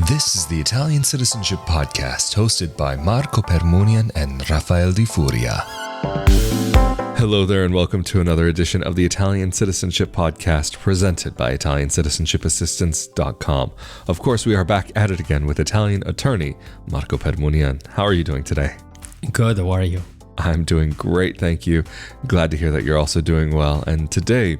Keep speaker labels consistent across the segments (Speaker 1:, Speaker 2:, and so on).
Speaker 1: This is the Italian Citizenship Podcast, hosted by Marco Permunian and Rafael di Furia. Hello there, and welcome to another edition of the Italian Citizenship Podcast, presented by ItaliancitizenshipAssistance.com. Of course, we are back at it again with Italian attorney Marco Permunian. How are you doing today?
Speaker 2: Good, how are you?
Speaker 1: I'm doing great, thank you. Glad to hear that you're also doing well. And today,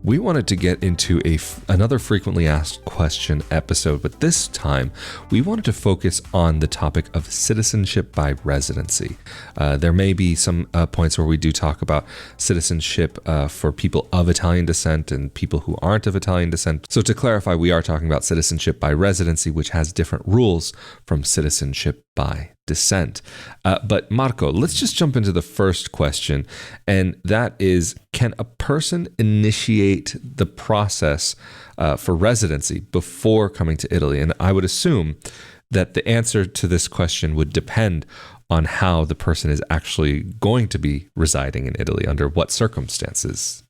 Speaker 1: we wanted to get into another frequently asked question episode, but this time, we wanted to focus on the topic of citizenship by residency. There may be some points where we do talk about citizenship for people of Italian descent and people who aren't of Italian descent. So to clarify, we are talking about citizenship by residency, which has different rules from citizenship by descent. But Marco, let's just jump into the first question, and that is, can a person initiate the process for residency before coming to Italy? And I would assume that the answer to this question would depend on how the person is actually going to be residing in Italy, under what circumstances.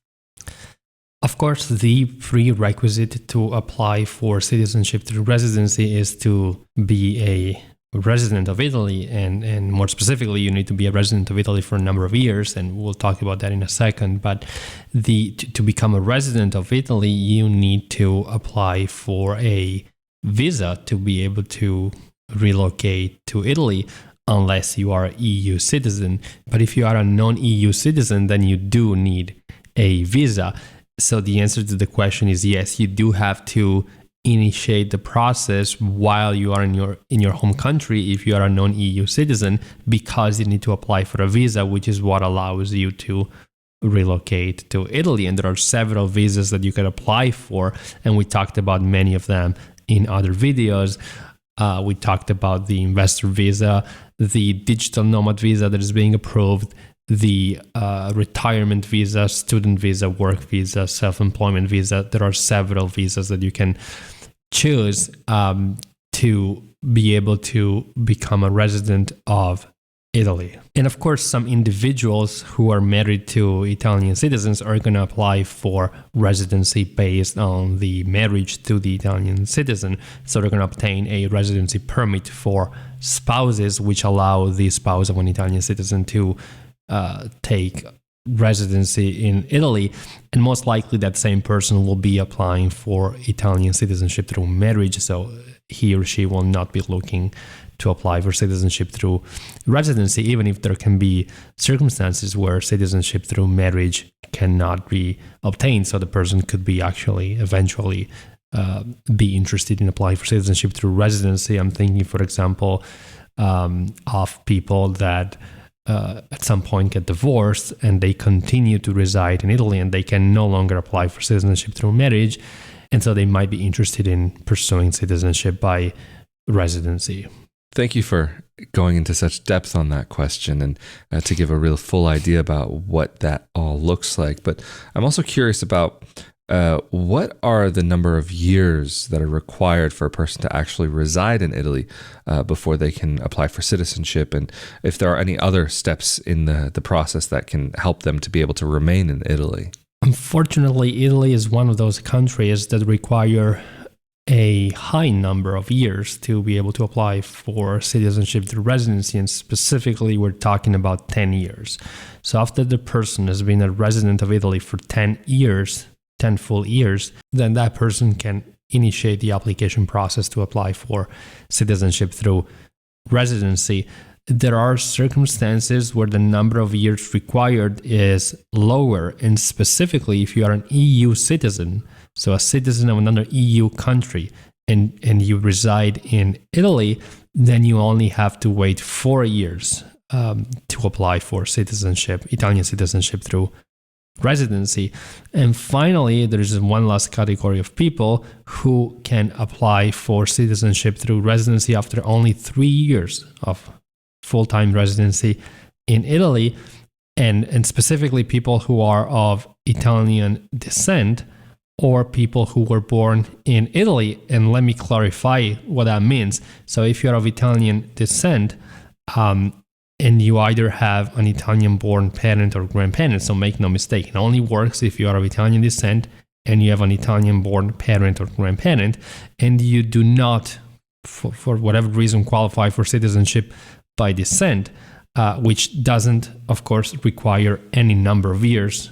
Speaker 2: Of course, the prerequisite to apply for citizenship through residency is to be a resident of Italy, and more specifically, you need to be a resident of Italy for a number of years, and we'll talk about that in a second. But to become a resident of Italy, you need to apply for a visa to be able to relocate to Italy, unless you are an EU citizen. But if you are a non-EU citizen, then you do need a visa. So the answer to the question is yes, you do have to initiate the process while you are in your home country if you are a non-EU citizen, because you need to apply for a visa, which is what allows you to relocate to Italy. And there are several visas that you can apply for, and we talked about many of them in other videos. We talked about the investor visa, the digital nomad visa that is being approved, the retirement visa, student visa, work visa, self-employment visa. There are several visas that you can choose to be able to become a resident of Italy. And of course, some individuals who are married to Italian citizens are going to apply for residency based on the marriage to the Italian citizen. So they're going to obtain a residency permit for spouses, which allow the spouse of an Italian citizen to take residency in Italy, and most likely that same person will be applying for Italian citizenship through marriage, so he or she will not be looking to apply for citizenship through residency, even if there can be circumstances where citizenship through marriage cannot be obtained. So the person could be actually eventually be interested in applying for citizenship through residency. I'm thinking, for example, of people that at some point get divorced and they continue to reside in Italy and they can no longer apply for citizenship through marriage. And so they might be interested in pursuing citizenship by residency.
Speaker 1: Thank you for going into such depth on that question and to give a real full idea about what that all looks like. But I'm also curious about what are the number of years that are required for a person to actually reside in Italy before they can apply for citizenship, and if there are any other steps in the process that can help them to be able to remain in Italy?
Speaker 2: Unfortunately, Italy is one of those countries that require a high number of years to be able to apply for citizenship through residency, and specifically we're talking about 10 years. So after the person has been a resident of Italy for 10 full years, then that person can initiate the application process to apply for citizenship through residency. There are circumstances where the number of years required is lower, and specifically if you are an EU citizen, so a citizen of another EU country, and you reside in Italy, then you only have to wait 4 years to apply for citizenship, Italian citizenship through residency. And finally, there is one last category of people who can apply for citizenship through residency after only 3 years of full-time residency in Italy, and specifically people who are of Italian descent or people who were born in Italy. And let me clarify what that means. So if you're of Italian descent, and you either have an Italian-born parent or grandparent, so make no mistake, it only works if you are of Italian descent and you have an Italian-born parent or grandparent, and you do not for whatever reason, qualify for citizenship by descent, which doesn't, of course, require any number of years.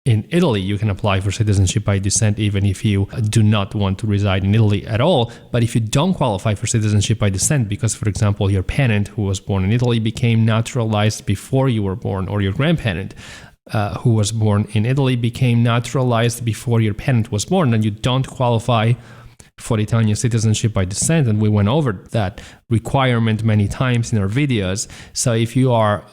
Speaker 2: In Italy, you can apply for citizenship by descent even if you do not want to reside in Italy at all. But if you don't qualify for citizenship by descent because, for example, your parent who was born in Italy became naturalized before you were born, or your grandparent who was born in Italy became naturalized before your parent was born, then you don't qualify for Italian citizenship by descent, and we went over that requirement many times in our videos. So if you are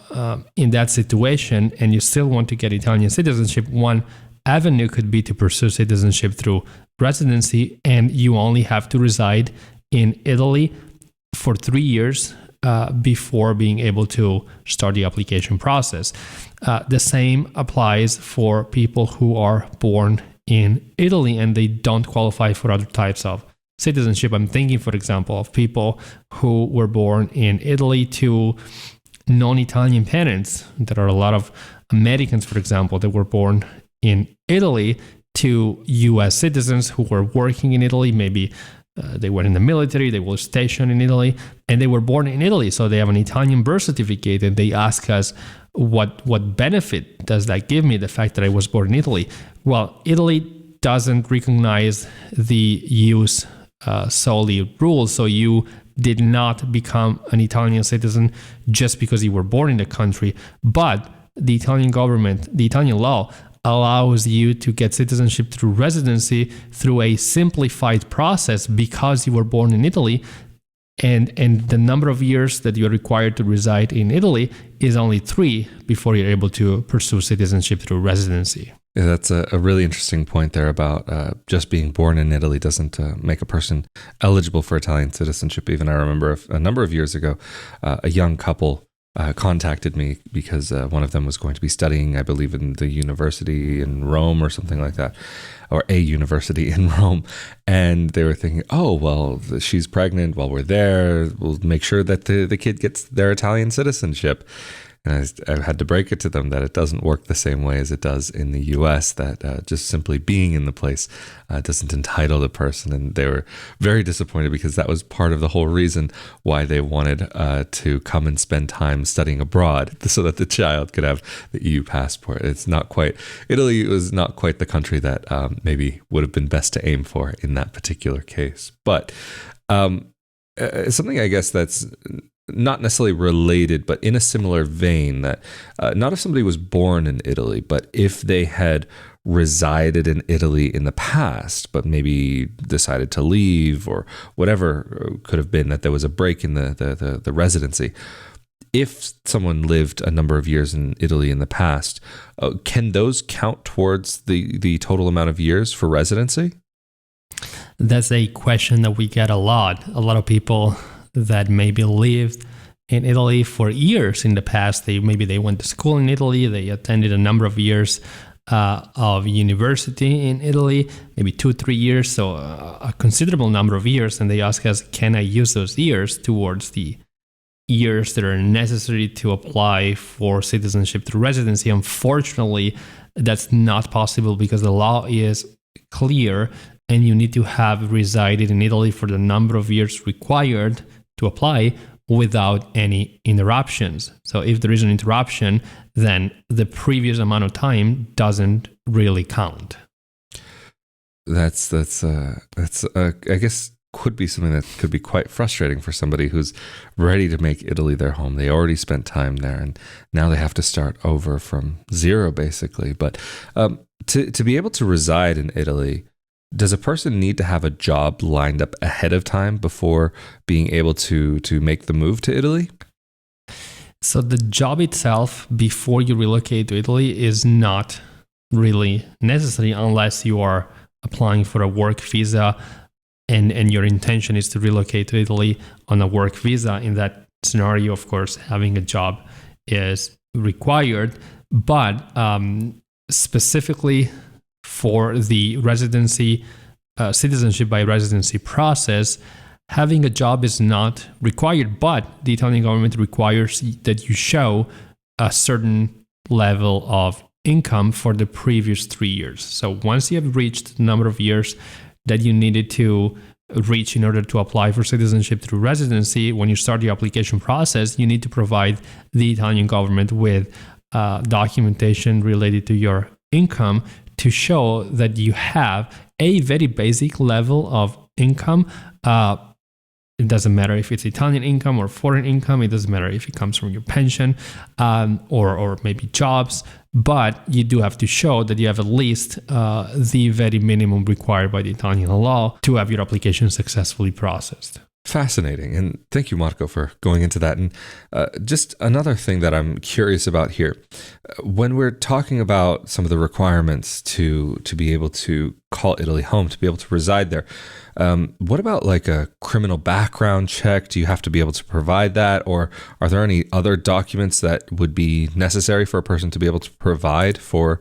Speaker 2: in that situation and you still want to get Italian citizenship, one avenue could be to pursue citizenship through residency, and you only have to reside in Italy for 3 years before being able to start the application process. The same applies for people who are born in Italy and they don't qualify for other types of citizenship. I'm thinking, for example, of people who were born in Italy to non-Italian parents. There are a lot of Americans, for example, that were born in Italy to US citizens who were working in Italy. Maybe they were in the military, they were stationed in Italy, and they were born in Italy. So they have an Italian birth certificate, and they ask us, what benefit does that give me, the fact that I was born in Italy? Well, Italy doesn't recognize the use solely rule. So you did not become an Italian citizen just because you were born in the country. But the Italian government, the Italian law, allows you to get citizenship through residency through a simplified process because you were born in Italy. And the number of years that you're required to reside in Italy is only 3 before you're able to pursue citizenship through residency.
Speaker 1: Yeah, that's a really interesting point there about just being born in Italy doesn't make a person eligible for Italian citizenship. Even I remember a number of years ago, a young couple contacted me because one of them was going to be studying, I believe, in the university in Rome or something like that, or a university in Rome. And they were thinking, oh, well, she's pregnant while we're there. We'll make sure that the kid gets their Italian citizenship. And I had to break it to them that it doesn't work the same way as it does in the US, that just simply being in the place doesn't entitle the person. And they were very disappointed because that was part of the whole reason why they wanted to come and spend time studying abroad so that the child could have the EU passport. Italy was not quite the country that maybe would have been best to aim for in that particular case. But something I guess that's not necessarily related, but in a similar vein, that not if somebody was born in Italy, but if they had resided in Italy in the past, but maybe decided to leave or whatever could have been, that there was a break in the residency. If someone lived a number of years in Italy in the past, can those count towards the total amount of years for residency?
Speaker 2: That's a question that we get a lot. A lot of people that maybe lived in Italy for years in the past. They went to school in Italy. They attended a number of years of university in Italy, maybe 2-3 years, so a considerable number of years. And they ask us, can I use those years towards the years that are necessary to apply for citizenship through residency? Unfortunately, that's not possible because the law is clear and you need to have resided in Italy for the number of years required to apply without any interruptions. So if there is an interruption, then the previous amount of time doesn't really count.
Speaker 1: That's I guess could be something that could be quite frustrating for somebody who's ready to make Italy their home. They already spent time there, and now they have to start over from zero, basically. But to be able to reside in Italy, does a person need to have a job lined up ahead of time before being able to make the move to Italy?
Speaker 2: So the job itself before you relocate to Italy is not really necessary unless you are applying for a work visa and your intention is to relocate to Italy on a work visa. In that scenario, of course, having a job is required. But specifically for the residency, citizenship by residency process, having a job is not required, but the Italian government requires that you show a certain level of income for the previous 3 years. So once you have reached the number of years that you needed to reach in order to apply for citizenship through residency, when you start the application process, you need to provide the Italian government with documentation related to your income to show that you have a very basic level of income. It doesn't matter if it's Italian income or foreign income. It doesn't matter if it comes from your pension or maybe jobs. But you do have to show that you have at least the very minimum required by the Italian law to have your application successfully processed.
Speaker 1: Fascinating. And thank you, Marco, for going into that. And just another thing that I'm curious about here, when we're talking about some of the requirements to be able to call Italy home, to be able to reside there, what about like a criminal background check? Do you have to be able to provide that? Or are there any other documents that would be necessary for a person to be able to provide for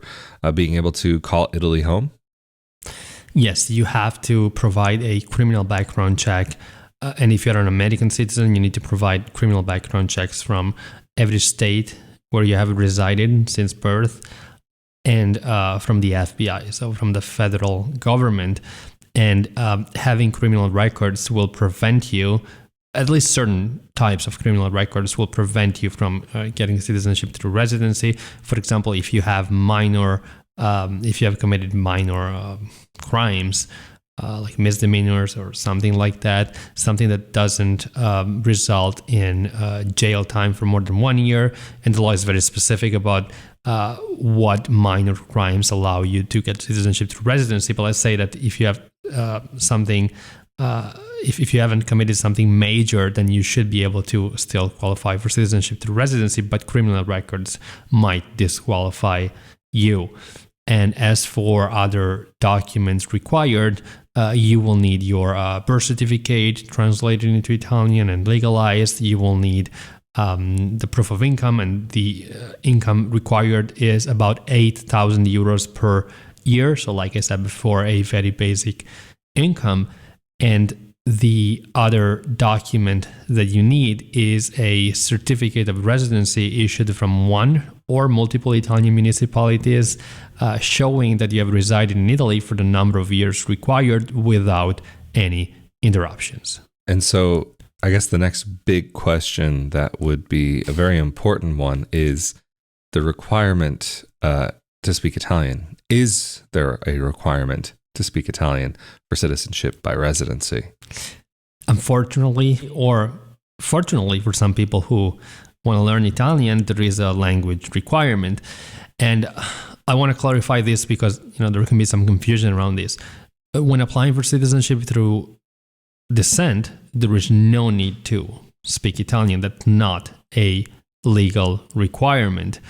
Speaker 1: being able to call Italy home?
Speaker 2: Yes, you have to provide a criminal background check. And if you're an American citizen, you need to provide criminal background checks from every state where you have resided since birth and from the FBI, so from the federal government. And having criminal records will prevent you, at least certain types of criminal records will prevent you from getting citizenship through residency. For example, if you have committed minor crimes, like misdemeanors or something like that, something that doesn't result in jail time for more than 1 year. And the law is very specific about what minor crimes allow you to get citizenship through residency. But let's say that if you have if you haven't committed something major, then you should be able to still qualify for citizenship through residency, but criminal records might disqualify you. And as for other documents required, you will need your birth certificate translated into Italian and legalized. You will need the proof of income, and the income required is about 8,000 euros per year. So like I said before, a very basic income. And the other document that you need is a certificate of residency issued from one or multiple Italian municipalities, showing that you have resided in Italy for the number of years required without any interruptions.
Speaker 1: And so I guess the next big question that would be a very important one is the requirement to speak Italian. Is there a requirement to speak Italian for citizenship by residency?
Speaker 2: Unfortunately, or fortunately for some people who want to learn Italian, there is a language requirement. And I want to clarify this because there can be some confusion around this. When applying for citizenship through descent, there is no need to speak Italian. That's not a legal requirement.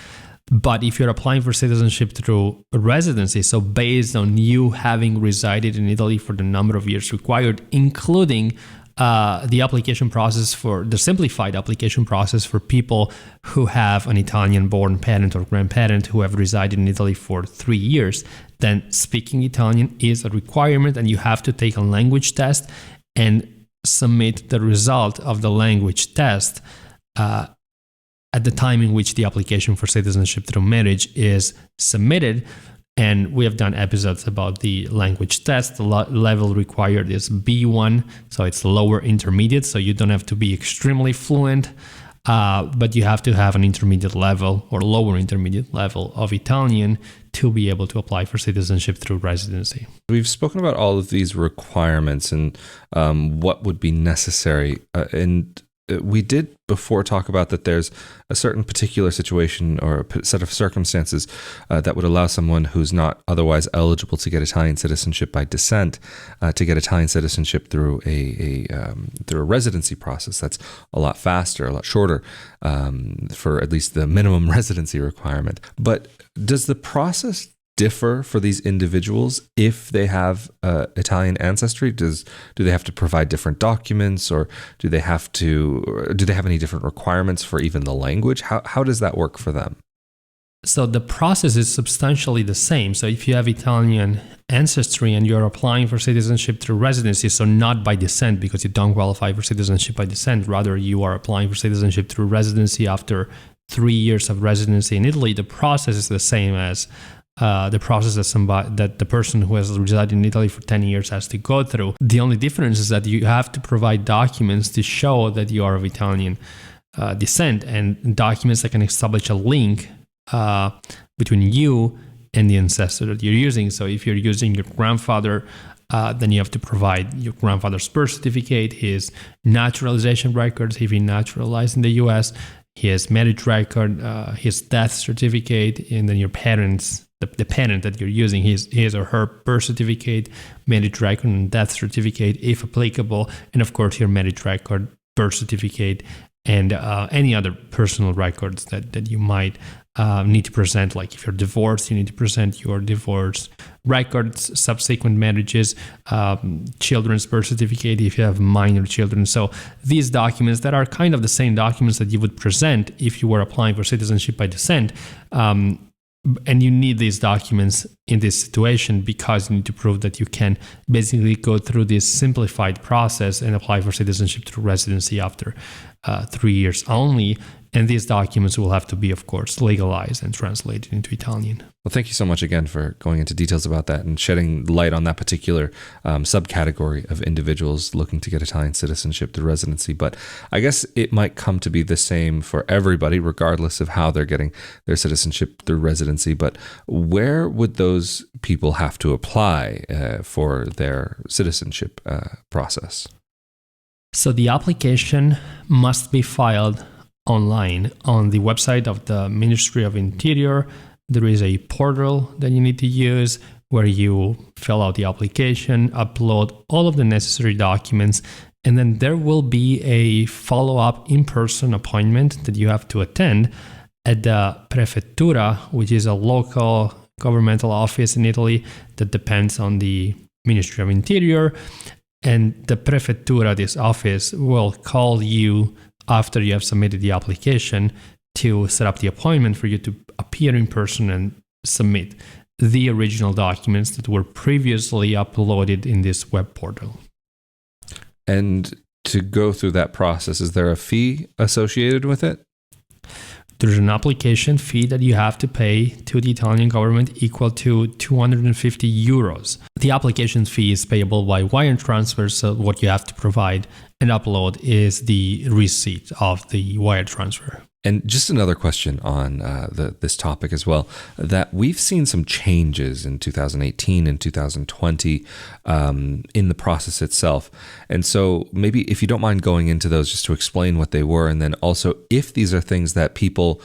Speaker 2: But if you're applying for citizenship through residency, so based on you having resided in Italy for the number of years required, including the application process for the simplified application process for people who have an Italian-born parent or grandparent who have resided in Italy for 3 years, then speaking Italian is a requirement, and you have to take a language test and submit the result of the language test at the time in which the application for citizenship through marriage is submitted. And we have done episodes about the language test. The level required is B1, so it's lower intermediate, so you don't have to be extremely fluent, but you have to have an intermediate level or lower intermediate level of Italian to be able to apply for citizenship through residency.
Speaker 1: We've spoken about all of these requirements and what would be necessary, and we did before talk about that there's a certain particular situation or a set of circumstances that would allow someone who's not otherwise eligible to get Italian citizenship by descent to get Italian citizenship through a residency process that's a lot faster, a lot shorter for at least the minimum residency requirement. But does the process differ for these individuals if they have Italian ancestry? Do they have to provide different documents, or do they have any different requirements for even the language? How does that work for them?
Speaker 2: So the process is substantially the same. So if you have Italian ancestry and you're applying for citizenship through residency, so not by descent because you don't qualify for citizenship by descent, rather you are applying for citizenship through residency after 3 years of residency in Italy, the process is the same as the process that the person who has resided in Italy for 10 years has to go through. The only difference is that you have to provide documents to show that you are of Italian descent, and documents that can establish a link between you and the ancestor that you're using. So if you're using your grandfather, then you have to provide your grandfather's birth certificate, his naturalization records, if he naturalized in the US, his marriage record, his death certificate, and then your parents, the parent that you're using, his or her birth certificate, marriage record, and death certificate, if applicable, and of course your marriage record, birth certificate, and any other personal records that you might need to present. Like if you're divorced, you need to present your divorce records, subsequent marriages, children's birth certificate if you have minor children. So these documents that are kind of the same documents that you would present if you were applying for citizenship by descent. And you need these documents in this situation because you need to prove that you can basically go through this simplified process and apply for citizenship through residency after 3 years only. And these documents will have to be, of course, legalized and translated into Italian.
Speaker 1: Well, thank you so much again for going into details about that and shedding light on that particular subcategory of individuals looking to get Italian citizenship through residency. But I guess it might come to be the same for everybody, regardless of how they're getting their citizenship through residency. But where would those people have to apply for their citizenship process?
Speaker 2: So the application must be filed online on the website of the Ministry of Interior. There is a portal that you need to use where you fill out the application, upload all of the necessary documents, and then there will be a follow-up in-person appointment that you have to attend at the Prefettura, which is a local governmental office in Italy that depends on the Ministry of Interior. And the Prefettura, this office, will call you after you have submitted the application to set up the appointment for you to appear in person and submit the original documents that were previously uploaded in this web portal.
Speaker 1: And to go through that process, is there a fee associated with it?
Speaker 2: There's an application fee that you have to pay to the Italian government equal to 250 euros. The application fee is payable by wire transfer, so what you have to provide and upload is the receipt of the wire transfer.
Speaker 1: And just another question on this topic as well, that we've seen some changes in 2018 and 2020 in the process itself. And so maybe if you don't mind going into those just to explain what they were, and then also if these are things that people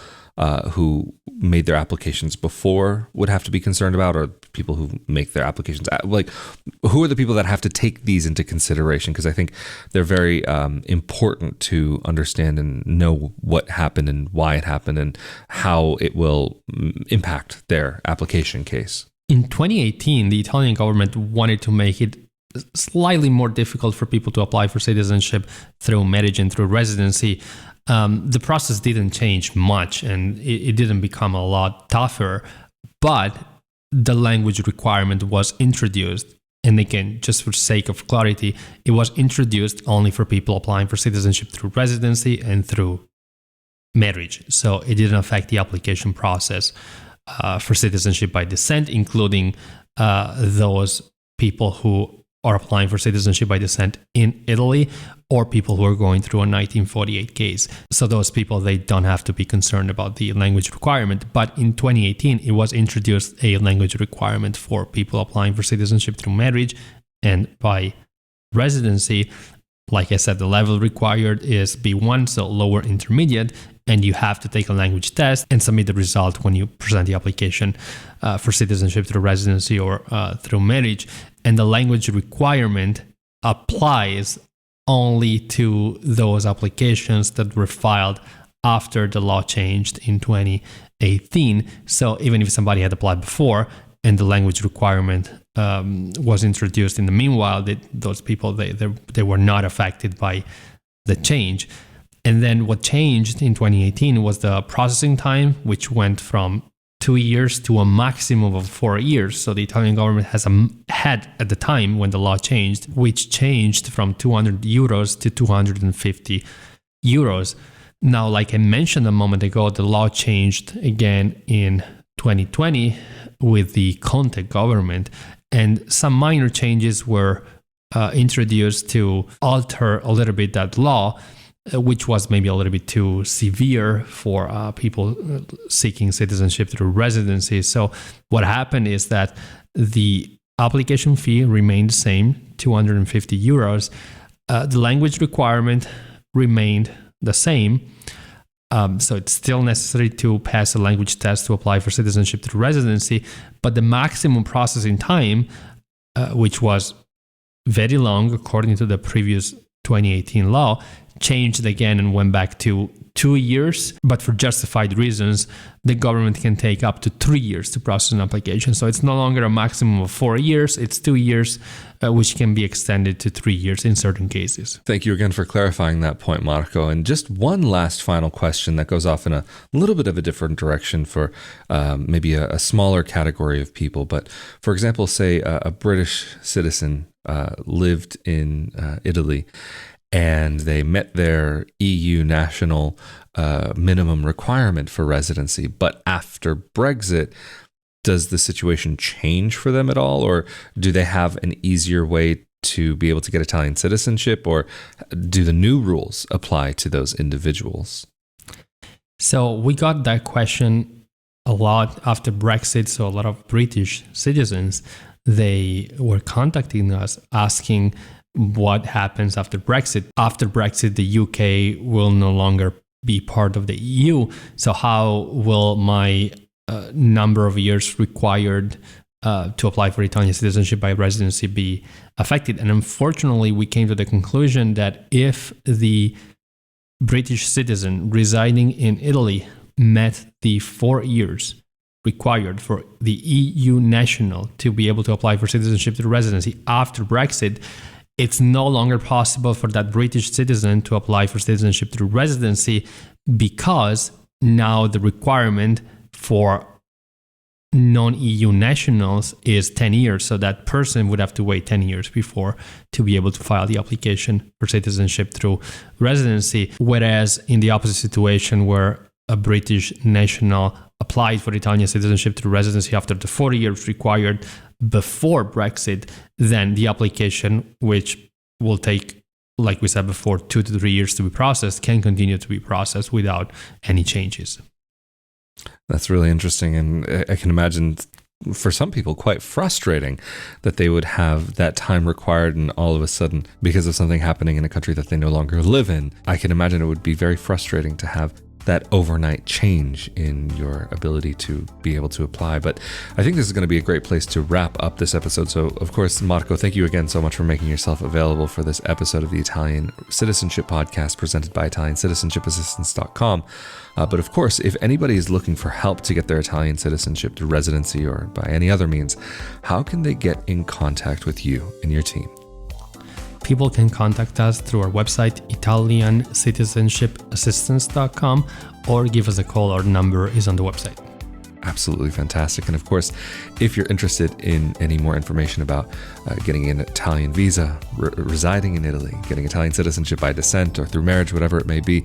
Speaker 1: who made their applications before would have to be concerned about, or people who make their applications, like who are the people that have to take these into consideration? Because I think they're very important to understand and know what happened and why it happened and how it will impact their application case.
Speaker 2: In 2018, the Italian government wanted to make it slightly more difficult for people to apply for citizenship through marriage and through residency. The process didn't change much and it didn't become a lot tougher, but the language requirement was introduced. And again, just for sake of clarity, it was introduced only for people applying for citizenship through residency and through marriage. So it didn't affect the application process for citizenship by descent, including those people who are applying for citizenship by descent in Italy, or people who are going through a 1948 case. So those people, they don't have to be concerned about the language requirement. But in 2018, it was introduced a language requirement for people applying for citizenship through marriage and by residency. Like I said, the level required is B1, so lower intermediate, and you have to take a language test and submit the result when you present the application for citizenship through residency or through marriage. And the language requirement applies only to those applications that were filed after the law changed in 2018. So even if somebody had applied before and the language requirement was introduced in the meanwhile, those people, they were not affected by the change. And then what changed in 2018 was the processing time, which went from 2 years to a maximum of 4 years. So the Italian government had at the time when the law changed, which changed from 200 euros to 250 euros. Now, like I mentioned a moment ago, the law changed again in 2020 with the Conte government, and some minor changes were introduced to alter a little bit that law, which was maybe a little bit too severe for people seeking citizenship through residency. So what happened is that the application fee remained the same, 250 euros. The language requirement remained the same. So it's still necessary to pass a language test to apply for citizenship through residency, but the maximum processing time, which was very long according to the previous 2018 law, changed again and went back to 2 years. But for justified reasons, the government can take up to 3 years to process an application. So it's no longer a maximum of 4 years, it's 2 years, which can be extended to 3 years in certain cases.
Speaker 1: Thank you again for clarifying that point, Marco. And just one last final question that goes off in a little bit of a different direction for maybe a smaller category of people. But for example, say a British citizen lived in Italy, and they met their EU national minimum requirement for residency. But after Brexit, does the situation change for them at all? Or do they have an easier way to be able to get Italian citizenship? Or do the new rules apply to those individuals?
Speaker 2: So we got that question a lot after Brexit. So a lot of British citizens, they were contacting us asking what happens after Brexit. After Brexit, the UK will no longer be part of the EU. So how will my number of years required to apply for Italian citizenship by residency be affected? And unfortunately, we came to the conclusion that if the British citizen residing in Italy met the 4 years required for the EU national to be able to apply for citizenship through residency after Brexit, it's no longer possible for that British citizen to apply for citizenship through residency, because now the requirement for non-EU nationals is 10 years. So that person would have to wait 10 years before to be able to file the application for citizenship through residency. Whereas in the opposite situation, where a British national applied for Italian citizenship through residency after the 4 years required before Brexit, then the application, which will take, like we said before, 2 to 3 years to be processed, can continue to be processed without any changes.
Speaker 1: That's really interesting. And I can imagine for some people quite frustrating that they would have that time required, and all of a sudden, because of something happening in a country that they no longer live in, I can imagine it would be very frustrating to have that overnight change in your ability to be able to apply. But I think this is going to be a great place to wrap up this episode. So, of course, Marco, thank you again so much for making yourself available for this episode of the Italian Citizenship Podcast presented by ItaliancitizenshipAssistance.com. But of course, if anybody is looking for help to get their Italian citizenship through residency or by any other means, how can they get in contact with you and your team?
Speaker 2: People can contact us through our website, ItaliancitizenshipAssistance.com, or give us a call. Our number is on the website.
Speaker 1: Absolutely fantastic. And of course, if you're interested in any more information about getting an Italian visa, residing in Italy, getting Italian citizenship by descent or through marriage, whatever it may be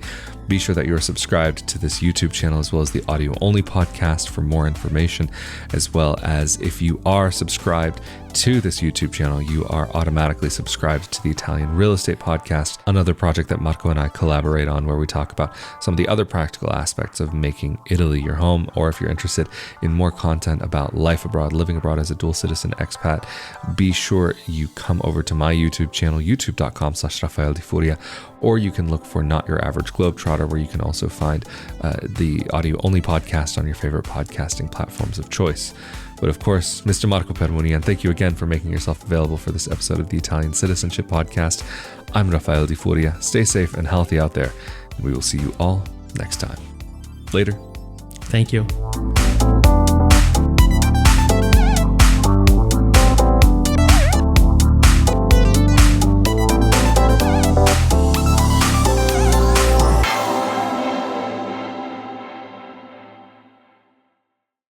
Speaker 1: sure that you're subscribed to this YouTube channel as well as the audio-only podcast for more information, as well as if you are subscribed to this YouTube channel, you are automatically subscribed to the Italian Real Estate Podcast, another project that Marco and I collaborate on, where we talk about some of the other practical aspects of making Italy your home. Or if you're interested in more content about life abroad, living abroad as a dual citizen expat, be sure you come over to my YouTube channel, youtube.com/Rafael di Furia, or you can look for Not Your Average Globetrotter, where you can also find the audio-only podcast on your favorite podcasting platforms of choice. But of course, Mr. Marco Permunian, thank you again for making yourself available for this episode of the Italian Citizenship Podcast. I'm Rafael di Furia. Stay safe and healthy out there. We will see you all next time. Later.
Speaker 2: Thank you.